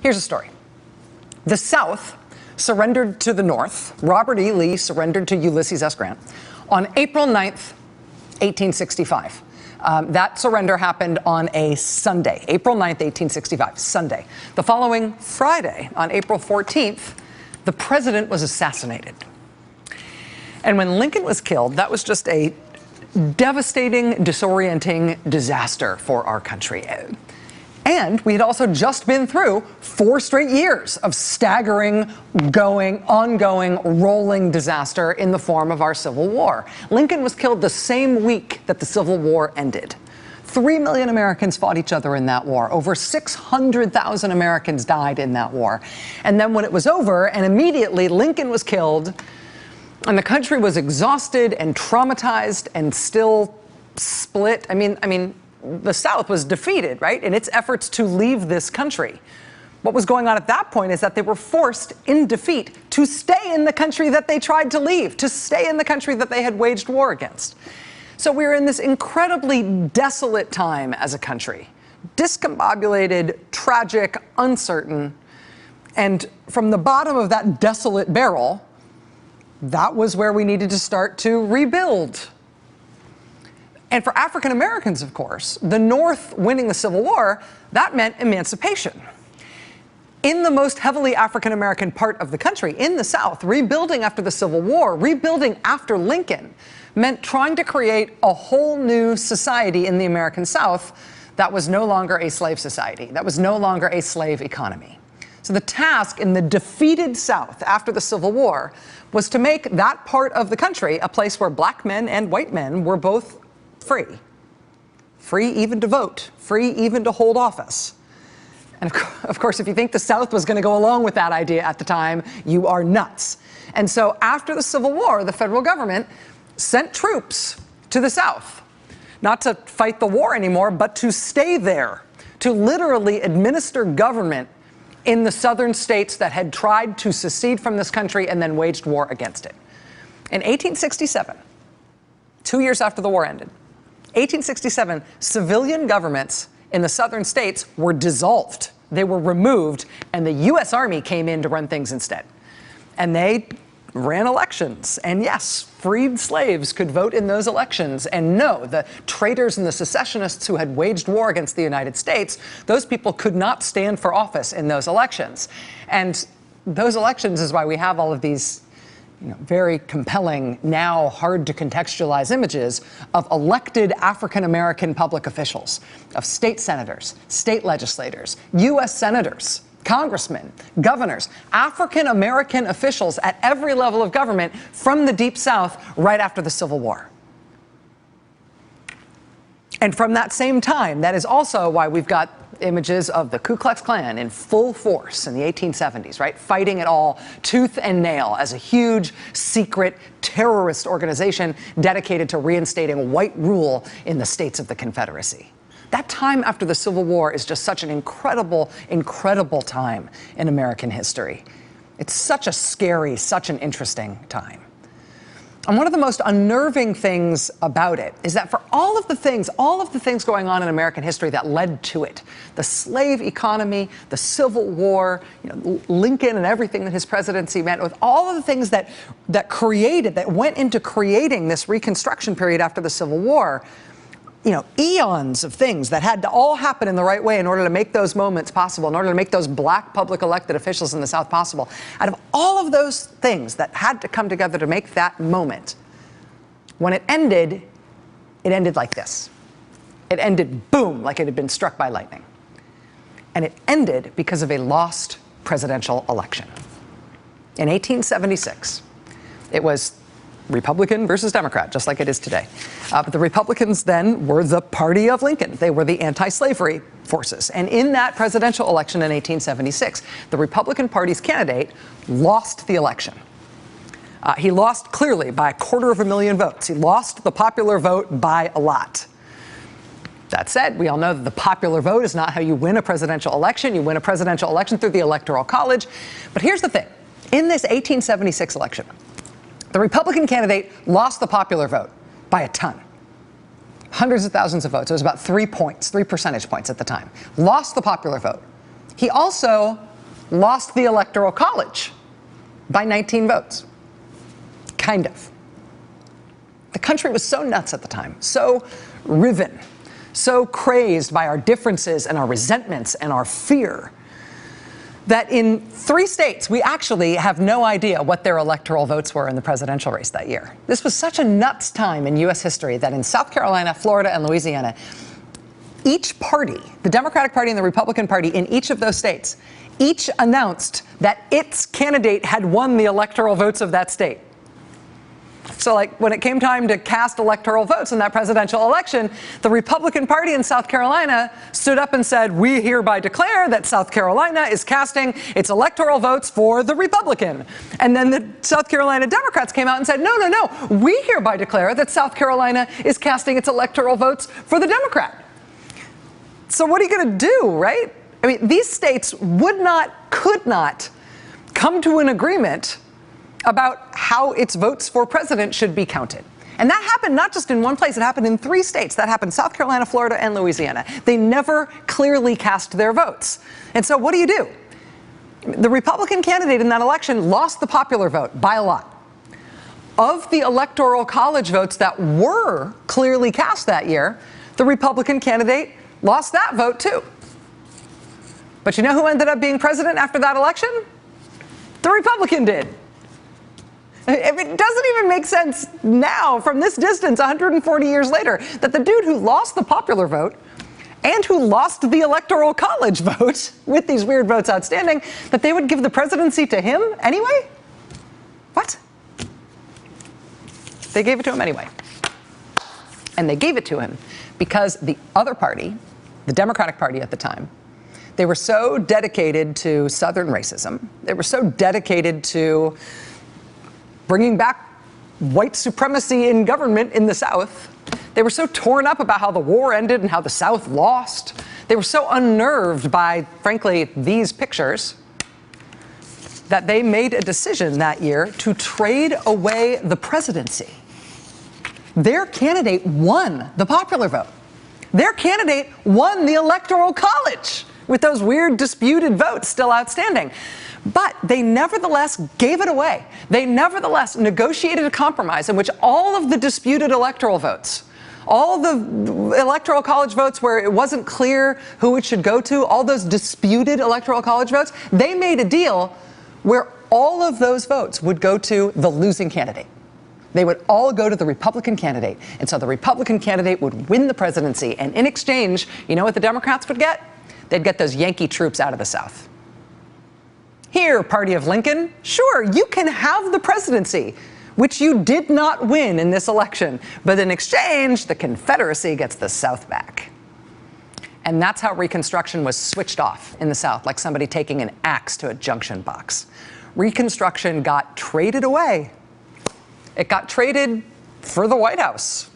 Here's a story. The South surrendered to the North. Robert E. Lee surrendered to Ulysses S. Grant on April 9th, 1865. That surrender happened on a Sunday, April 9th, 1865, Sunday. The following Friday, on April 14th, the president was assassinated. And when Lincoln was killed, that was just a devastating, disorienting disaster for our country. And we had also just been through 4 straight years of staggering, ongoing, rolling disaster in the form of our Civil War. Lincoln was killed the same week that the Civil War ended. 3 million Americans fought each other in that war. Over 600,000 Americans died in that war. And then when it was over, and immediately Lincoln was killed, and the country was exhausted and traumatized and still split. I mean, the South was defeated, right, in its efforts to leave this country. What was going on at that point is that they were forced in defeat to stay in the country that they tried to leave, to stay in the country that they had waged war against. So we're in this incredibly desolate time as a country, discombobulated, tragic, uncertain, and from the bottom of that desolate barrel, that was where we needed to start to rebuild. And for African Americans, of course, the North winning the Civil War, that meant emancipation. In the most heavily African American part of the country, in the South, rebuilding after the Civil War, rebuilding after Lincoln, meant trying to create a whole new society in the American South that was no longer a slave society, that was no longer a slave economy. So the task in the defeated South after the Civil War was to make that part of the country a place where black men and white men were both free. Free even to vote, free even to hold office. And of course, if you think the South was going to go along with that idea at the time, you are nuts. And so after the Civil War, the federal government sent troops to the South, not to fight the war anymore, but to stay there, to literally administer government in the southern states that had tried to secede from this country and then waged war against it. In 1867, 2 years after the war ended, 1867, civilian governments in the southern states were dissolved. They were removed, and the U.S. Army came in to run things instead. And they ran elections. And yes, freed slaves could vote in those elections. And no, the traitors and the secessionists who had waged war against the United States, those people could not stand for office in those elections. And those elections is why we have all of these very compelling, now hard to contextualize images of elected African-American public officials, of state senators, state legislators, U.S. senators, congressmen, governors, African-American officials at every level of government from the Deep South right after the Civil War. And from that same time, that is also why we've got images of the Ku Klux Klan in full force in the 1870s, right? Fighting it all tooth and nail as a huge, secret, terrorist organization dedicated to reinstating white rule in the states of the Confederacy. That time after the Civil War is just such an incredible, incredible time in American history. It's such a scary, such an interesting time. And one of the most unnerving things about it is that for all of the things going on in American history that led to it, the slave economy, the Civil War, Lincoln and everything that his presidency meant, with all of the things that went into creating this Reconstruction period after the Civil War, eons of things that had to all happen in the right way in order to make those moments possible, in order to make those black public elected officials in the South possible. Out of all of those things that had to come together to make that moment, when it ended like this. It ended, boom, like it had been struck by lightning. And it ended because of a lost presidential election. In 1876, it was Republican versus Democrat, just like it is today. But the Republicans then were the party of Lincoln. They were the anti-slavery forces. And in that presidential election in 1876, the Republican Party's candidate lost the election. He lost clearly by 250,000 votes. He lost the popular vote by a lot. That said, we all know that the popular vote is not how you win a presidential election. You win a presidential election through the Electoral College. But here's the thing. In this 1876 election, the Republican candidate lost the popular vote by a ton. Hundreds of thousands of votes. It was about 3 percentage points at the time. Lost the popular vote. He also lost the Electoral College by 19 votes. Kind of. The country was so nuts at the time, so riven, so crazed by our differences and our resentments and our fear, that in 3 states, we actually have no idea what their electoral votes were in the presidential race that year. This was such a nuts time in U.S. history that in South Carolina, Florida, and Louisiana, each party, the Democratic Party and the Republican Party in each of those states, each announced that its candidate had won the electoral votes of that state. So like when it came time to cast electoral votes in that presidential election, the Republican Party in South Carolina stood up and said, we hereby declare that South Carolina is casting its electoral votes for the Republican. And then the South Carolina Democrats came out and said, no, no, no, we hereby declare that South Carolina is casting its electoral votes for the Democrat. So what are you going to do, right? I mean, these states could not come to an agreement about how its votes for president should be counted. And that happened not just in one place, it happened in 3 states. That happened South Carolina, Florida, and Louisiana. They never clearly cast their votes. And so what do? The Republican candidate in that election lost the popular vote by a lot. Of the Electoral College votes that were clearly cast that year, the Republican candidate lost that vote too. But you know who ended up being president after that election? The Republican did. It doesn't even make sense now, from this distance, 140 years later, that the dude who lost the popular vote and who lost the Electoral College vote, with these weird votes outstanding, that they would give the presidency to him anyway? What? They gave it to him anyway. And they gave it to him because the other party, the Democratic Party at the time, they were so dedicated to Southern racism, they were so dedicated to bringing back white supremacy in government in the South. They were so torn up about how the war ended and how the South lost. They were so unnerved by, frankly, these pictures that they made a decision that year to trade away the presidency. Their candidate won the popular vote. Their candidate won the Electoral College with those weird disputed votes still outstanding. But they nevertheless gave it away. They nevertheless negotiated a compromise in which all of the disputed electoral votes, all the Electoral College votes where it wasn't clear who it should go to, all those disputed Electoral College votes, they made a deal where all of those votes would go to the losing candidate. They would all go to the Republican candidate. And so the Republican candidate would win the presidency. And in exchange, you know what the Democrats would get? They'd get those Yankee troops out of the South. Here, party of Lincoln, sure, you can have the presidency, which you did not win in this election. But in exchange, the Confederacy gets the South back. And that's how Reconstruction was switched off in the South, like somebody taking an axe to a junction box. Reconstruction got traded away. It got traded for the White House.